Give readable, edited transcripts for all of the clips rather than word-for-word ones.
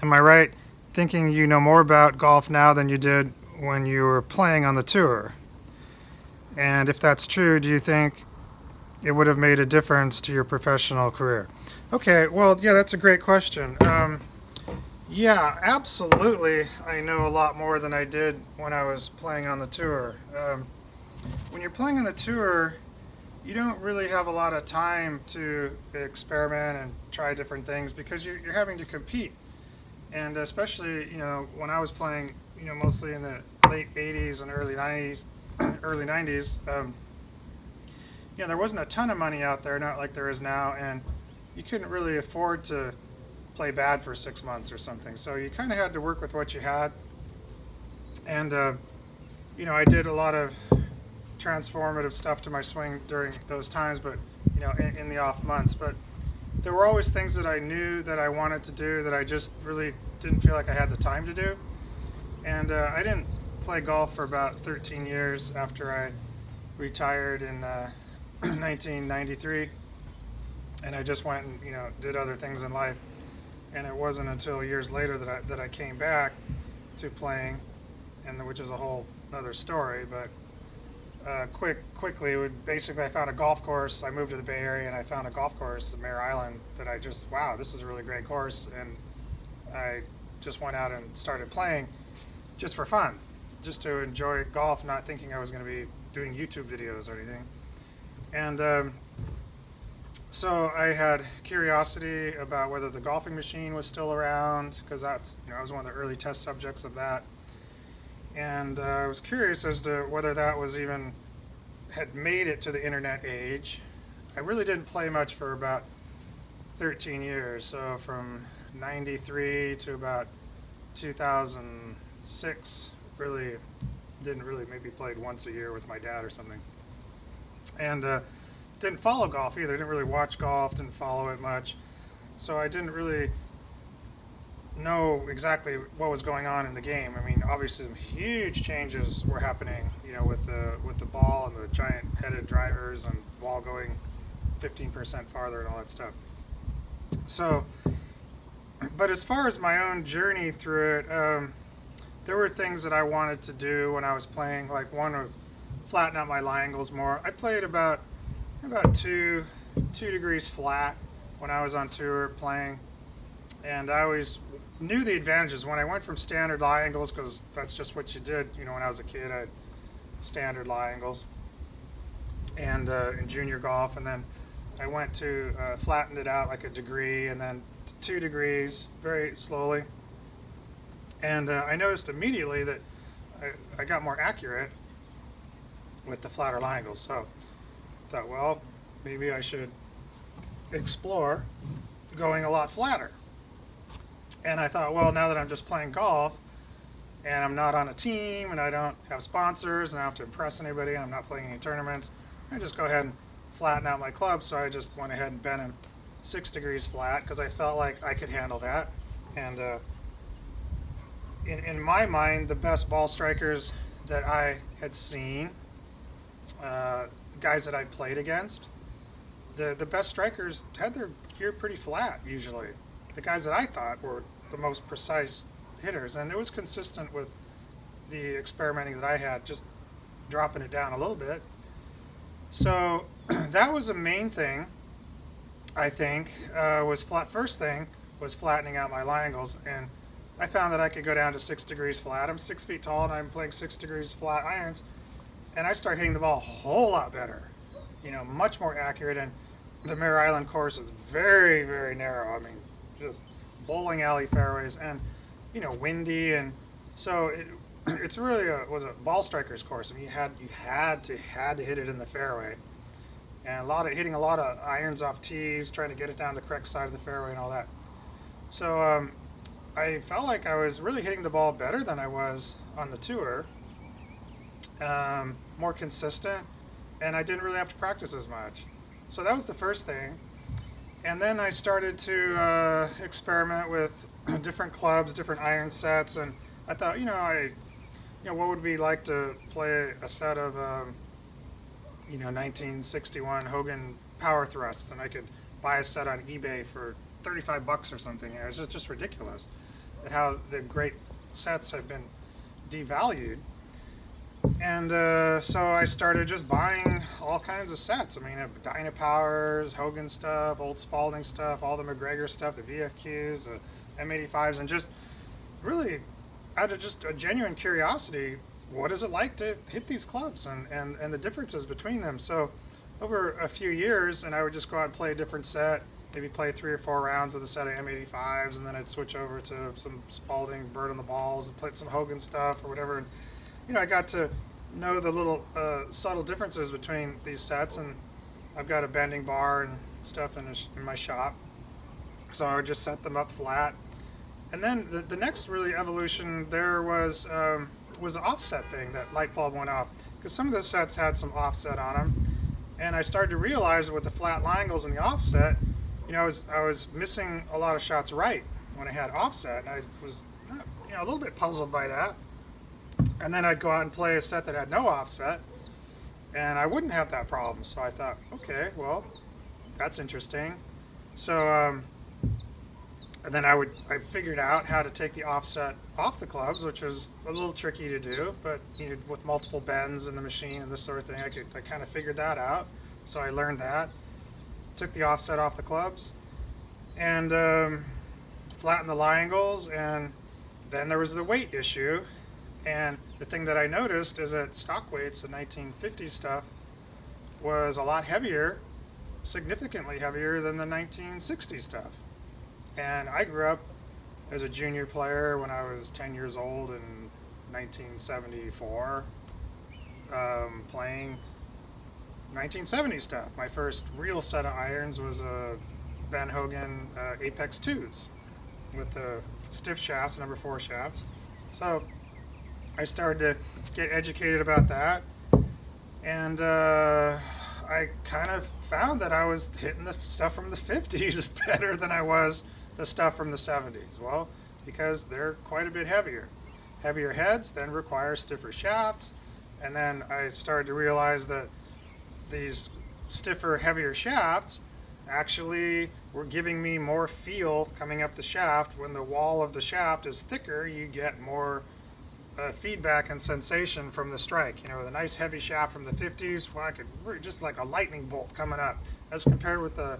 Am I right thinking you know more about golf now than you did when you were playing on the tour? And if that's true, do you think it would have made a difference to your professional career? Okay, well, yeah, that's a great question. Yeah, absolutely. I know a lot more than I did when I was playing on the tour. When you're playing on the tour, you don't really have a lot of time to experiment and try different things because you're having to compete. And especially, when I was playing, mostly in the late 80s and early 90s, early 90s, there wasn't a ton of money out there, not like there is now, and you couldn't really afford to play bad for 6 months or something. So you kind of had to work with what you had. And, I did a lot of transformative stuff to my swing during those times, but, in the off months. But there were always things that I knew that I wanted to do that I just really didn't feel like I had the time to do. And I didn't play golf for about 13 years after I retired in 1993. And I just went and did other things in life. And it wasn't until years later that I came back to playing, and which is a whole other story. But quickly, basically I found a golf course. I moved to the Bay Area and I found a golf course at Mare Island that I just, wow, this is a really great course. And I just went out and started playing just for fun, just to enjoy golf, not thinking I was going to be doing YouTube videos or anything. And so I had curiosity about whether the golfing machine was still around, because that's, I was one of the early test subjects of that. And I was curious as to whether that was even had made it to the internet age. I really didn't play much for about 13 years, so from 93 to about 2006, really didn't really, maybe played once a year with my dad or something. And didn't follow golf either, didn't really watch golf, didn't follow it much. So I didn't really know exactly what was going on in the game. I mean, obviously some huge changes were happening, with the ball and the giant headed drivers and ball going 15% farther and all that stuff. So, but as far as my own journey through it, there were things that I wanted to do when I was playing. Like one was flatten out my lie angles more. I played about 2 degrees flat when I was on tour playing, and I always knew the advantages when I went from standard lie angles, because that's just what you did. When I was a kid, I had standard lie angles, and in junior golf, and then I went to flattened it out like a degree, and then 2 degrees very slowly. And I noticed immediately that I got more accurate with the flatter lie angles. So I thought, well, maybe I should explore going a lot flatter. And I thought, well, now that I'm just playing golf and I'm not on a team and I don't have sponsors and I don't have to impress anybody and I'm not playing any tournaments, I just go ahead and flatten out my club. So I just went ahead and bent them 6 degrees flat because I felt like I could handle that. And in my mind, the best ball strikers that I had seen, guys that I played against, the best strikers had their gear pretty flat usually. The guys that I thought were the most precise hitters, and it was consistent with the experimenting that I had, just dropping it down a little bit. So that was the main thing, I think, first thing was flattening out my lie angles, and I found that I could go down to 6 degrees flat. I'm 6 feet tall and I'm playing 6 degrees flat irons, and I start hitting the ball a whole lot better, much more accurate. And the Mare Island course is very, very narrow. I mean, just bowling alley fairways and, windy. And so it's really was a ball striker's course. I mean, you had to hit it in the fairway, and hitting a lot of irons off tees, trying to get it down the correct side of the fairway and all that. So I felt like I was really hitting the ball better than I was on the tour, more consistent, and I didn't really have to practice as much. So that was the first thing. And then I started to experiment with different clubs, different iron sets, and I thought, what would it be like to play a set of, 1961 Hogan power thrusts, and I could buy a set on eBay for $35 or something. It was just ridiculous. at how the great sets have been devalued. And so I started just buying all kinds of sets. I mean, Dynapowers, Hogan stuff, old Spalding stuff, all the McGregor stuff, the VFQs, the M85s, and just really out of just a genuine curiosity, what is it like to hit these clubs and the differences between them. So over a few years, and I would just go out and play a different set, maybe play 3 or 4 rounds with a set of M85s, and then I'd switch over to some Spalding, Bird on the Balls, and play some Hogan stuff or whatever. And, I got to know the little subtle differences between these sets, and I've got a bending bar and stuff in my shop, so I would just set them up flat. And then the next really evolution there was the offset thing. That light bulb went off because some of the sets had some offset on them, and I started to realize with the flat line angles and the offset, I was missing a lot of shots right when I had offset, and I was a little bit puzzled by that. And then I'd go out and play a set that had no offset, and I wouldn't have that problem. So I thought, okay, well, that's interesting. So and then I figured out how to take the offset off the clubs, which was a little tricky to do, but with multiple bends in the machine and this sort of thing, I kind of figured that out. So I learned that, took the offset off the clubs, and flattened the lie angles, and then there was the weight issue. And the thing that I noticed is that stock weights, the 1950 stuff, was a lot heavier, significantly heavier than the 1960 stuff. And I grew up as a junior player when I was 10 years old in 1974, playing 1970 stuff. My first real set of irons was a Ben Hogan Apex 2s with the stiff shafts, number 4 shafts. So I started to get educated about that, and I kind of found that I was hitting the stuff from the 50s better than I was the stuff from the 70s. Well, because they're quite a bit heavier. Heavier heads then require stiffer shafts, and then I started to realize that these stiffer, heavier shafts actually were giving me more feel coming up the shaft. When the wall of the shaft is thicker, you get more feedback and sensation from the strike. The nice heavy shaft from the 50s, well, I could just like a lightning bolt coming up, as compared with the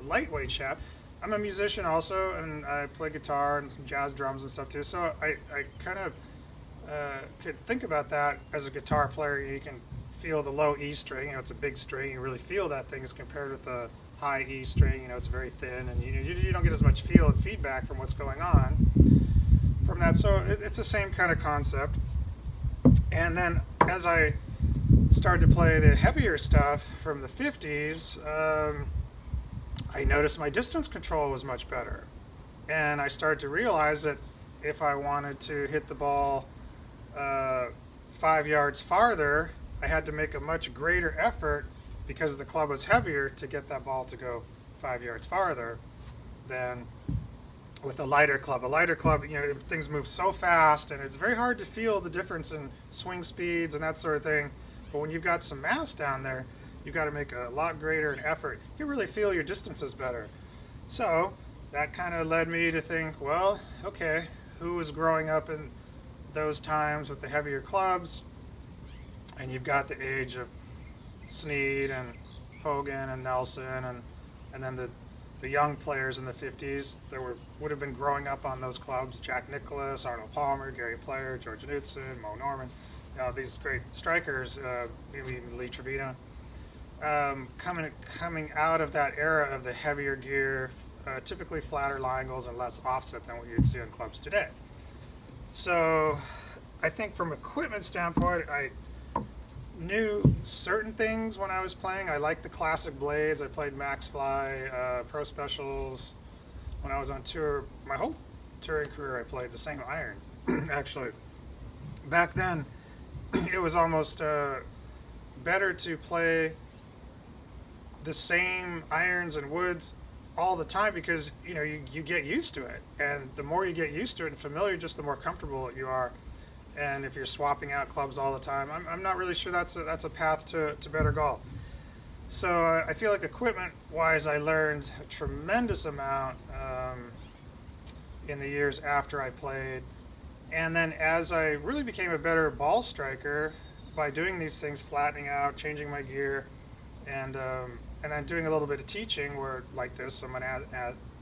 lightweight shaft. I'm a musician also, and I play guitar and some jazz drums and stuff too, so I kind of could think about that as a guitar player. You can feel the low E string, it's a big string, you really feel that thing as compared with the high E string, it's very thin, and you don't get as much feel and feedback from what's going on from that. So it's the same kind of concept. And then as I started to play the heavier stuff from the 50s, I noticed my distance control was much better. And I started to realize that if I wanted to hit the ball 5 yards farther, I had to make a much greater effort because the club was heavier to get that ball to go 5 yards farther than with a lighter club. A lighter club, things move so fast, and it's very hard to feel the difference in swing speeds and that sort of thing. But when you've got some mass down there, you've got to make a lot greater an effort. You really feel your distances better. So that kind of led me to think, well, okay, who was growing up in those times with the heavier clubs? And you've got the age of Snead and Hogan and Nelson, and then the young players in the 50s that would have been growing up on those clubs: Jack Nicklaus, Arnold Palmer, Gary Player, George Knudson, Mo Norman, these great strikers, maybe even Lee Trevino, coming out of that era of the heavier gear, typically flatter lie angles and less offset than what you'd see on clubs today. So I think from equipment standpoint, I knew certain things when I was playing. I liked the classic blades. I played Max Fly, Pro Specials. When I was on tour, my whole touring career, I played the same iron. Actually, back then, it was almost better to play the same irons and woods all the time, because you get used to it, and the more you get used to it and familiar, just the more comfortable you are. And if you're swapping out clubs all the time, I'm not really sure that's a path to better golf. So I feel like equipment-wise, I learned a tremendous amount. in the years after I played. And then as I really became a better ball striker by doing these things, flattening out, changing my gear, and then doing a little bit of teaching where, like this, someone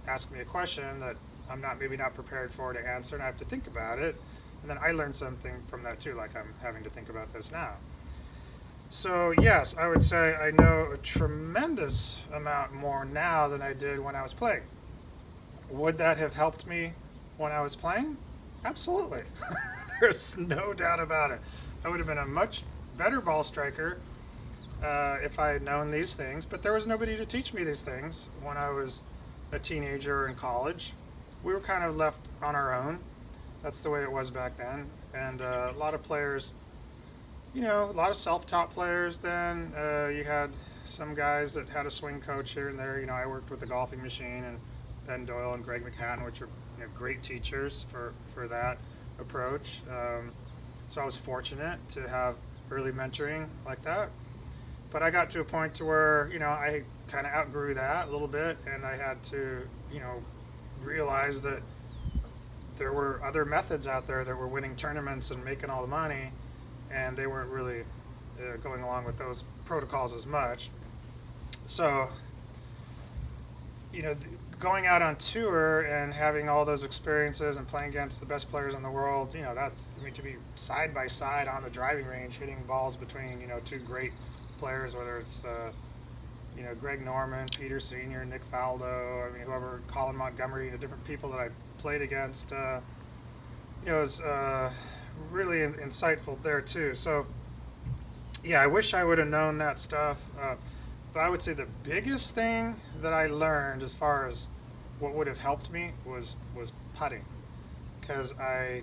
asked me a question that I'm maybe not prepared for to answer, and I have to think about it. And then I learned something from that too, like I'm having to think about this now. So yes, I would say I know a tremendous amount more now than I did when I was playing. Would that have helped me when I was playing? Absolutely. There's no doubt about it. I would have been a much better ball striker if I had known these things, but there was nobody to teach me these things when I was a teenager or in college. We were kind of left on our own. That's the way it was back then. And a lot of players, a lot of self-taught players then. You had some guys that had a swing coach here and there. I worked with the Golfing Machine and Ben Doyle and Greg McHatton, which are great teachers for that approach. So I was fortunate to have early mentoring like that. But I got to a point to where, I kind of outgrew that a little bit, and I had to, realize that there were other methods out there that were winning tournaments and making all the money, and they weren't really going along with those protocols as much. So, going out on tour and having all those experiences and playing against the best players in the world, to be side by side on the driving range, hitting balls between, two great players, whether it's, Greg Norman, Peter Sr., Nick Faldo, whoever, Colin Montgomery, the different people that I played against, it was really insightful there too. So, yeah, I wish I would have known that stuff. But I would say the biggest thing that I learned as far as what would have helped me was putting, because I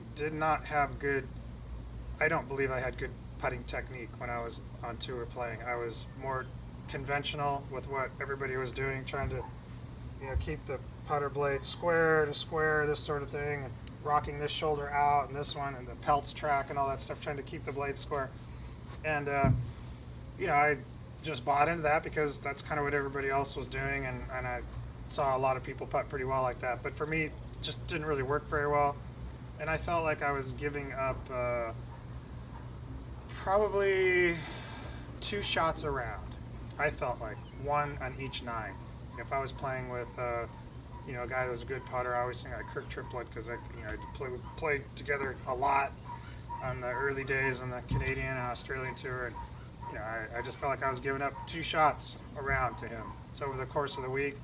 don't believe I had good putting technique when I was on tour playing. I was more conventional with what everybody was doing, trying to keep the putter blade square to square, this sort of thing, and rocking this shoulder out and this one and the pelts track and all that stuff, trying to keep the blade square. And I just bought into that because that's kind of what everybody else was doing, and I saw a lot of people putt pretty well like that. But for me, it just didn't really work very well, and I felt like I was giving up probably 2 shots around. I felt like 1 on each 9. If I was playing with a guy that was a good putter, I always think like Kirk Triplett, because I played together a lot on the early days on the Canadian and Australian tour, and I just felt like I was giving up 2 shots around to him. So over the course of the week,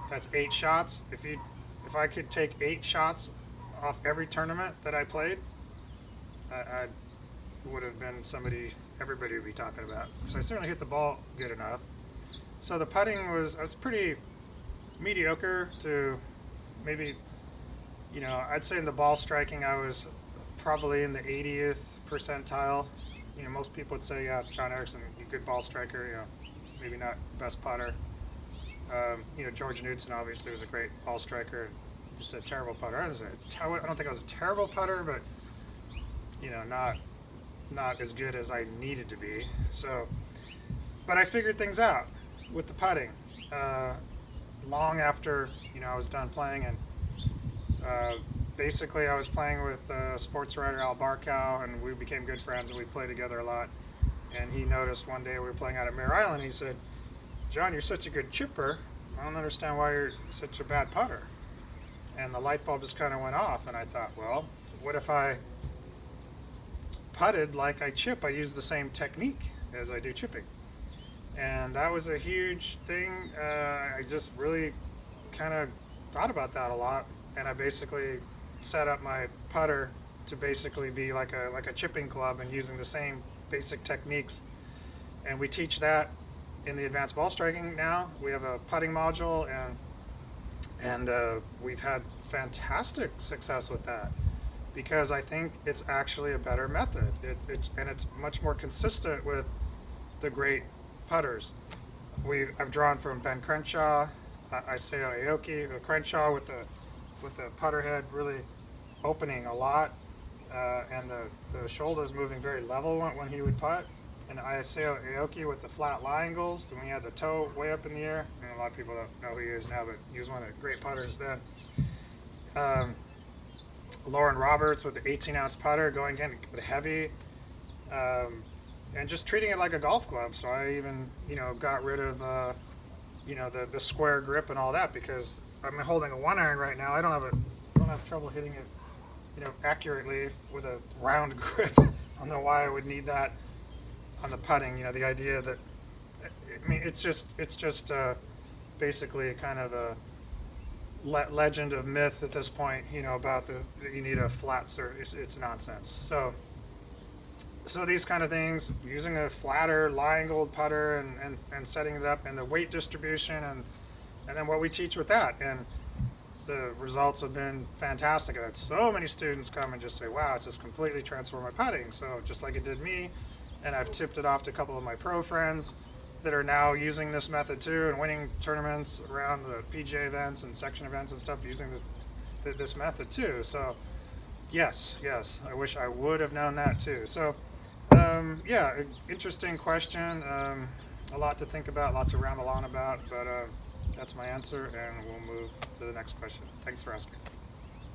that's 8 shots. If I could take 8 shots off every tournament that I played, I would have been somebody everybody would be talking about, because I certainly hit the ball good enough. So the putting I was pretty mediocre to maybe, I'd say in the ball striking I was probably in the 80th percentile. Most people would say, yeah, John Erickson, good ball striker, maybe not best putter. George Knudson obviously was a great ball striker, just a terrible putter. I don't think I was a terrible putter, but, not as good as I needed to be. So, but I figured things out with the putting long after, I was done playing, and basically I was playing with sports writer Al Barkow, and we became good friends, and we played together a lot. And he noticed one day we were playing out at Mare Island, he said, "John, you're such a good chipper. I don't understand why you're such a bad putter." And the light bulb just kind of went off, and I thought, well, what if I putted like I chip? I use the same technique as I do chipping. And that was a huge thing. I just really kind of thought about that a lot, and I basically set up my putter to basically be like a chipping club, and using the same basic techniques. And we teach that in the advanced ball striking now. We have a putting module, and we've had fantastic success with that, because I think it's actually a better method. And it's much more consistent with the great putters. I've drawn from Ben Crenshaw, Isao Aoki, Crenshaw with the putter head really opening a lot, and the shoulders moving very level when he would putt. And Isao Aoki with the flat lie angles, when he had the toe way up in the air. And a lot of people don't know who he is now, but he was one of the great putters then. Lauren Roberts with the 18-ounce putter, going in with heavy, and just treating it like a golf club. So I even, got rid of, the square grip and all that, because I'm holding a 1-iron right now. I don't have trouble hitting it, accurately with a round grip. I don't know why I would need that on the putting. The idea that, I mean, it's just basically kind of a legend of myth at this point, about that you need a flat surface. It's nonsense. So these kind of things, using a flatter lying gold putter and setting it up, and the weight distribution, and then what we teach with that, and the results have been fantastic. I had so many students come and just say, wow, it's just completely transformed my putting. So just like it did me, and I've tipped it off to a couple of my pro friends that are now using this method too, and winning tournaments around the PGA events and section events and stuff using this method too. So yes, I wish I would have known that too. So yeah, interesting question. A lot to think about, a lot to ramble on about, but that's my answer, and we'll move to the next question. Thanks for asking.